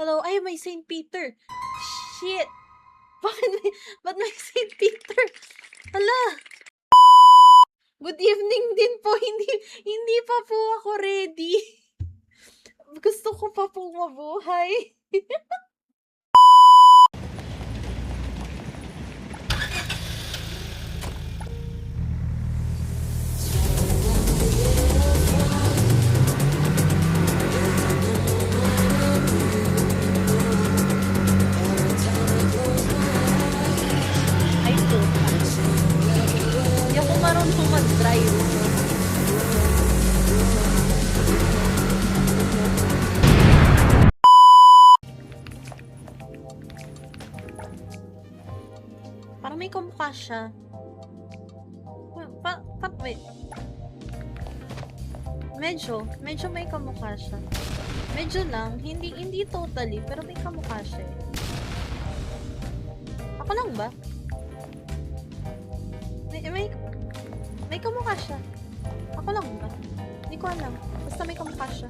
Hello? Ay, may Saint Peter. Shit! Ba't may Saint Peter? Hala! Good evening din po. Hindi pa po ako ready. Gusto ko pa po mabuhay. Ay, puta. Hindi ako marunong mag-drive. Parang may kamukha siya. Wait. Medyo may kamukha siya. Medyo lang, hindi totally, pero may kamukha siya eh. Ako lang ba? May kamukha siya. Ako lang ba? Hindi ko alam. Basta may kamukha siya.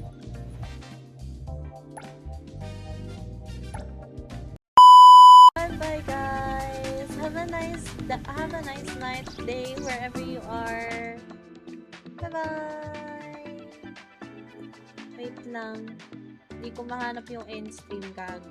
Bye guys! Have a nice night, day, wherever you are. Bye-bye! Wait lang. Hindi ko mahanap yung end stream, gago.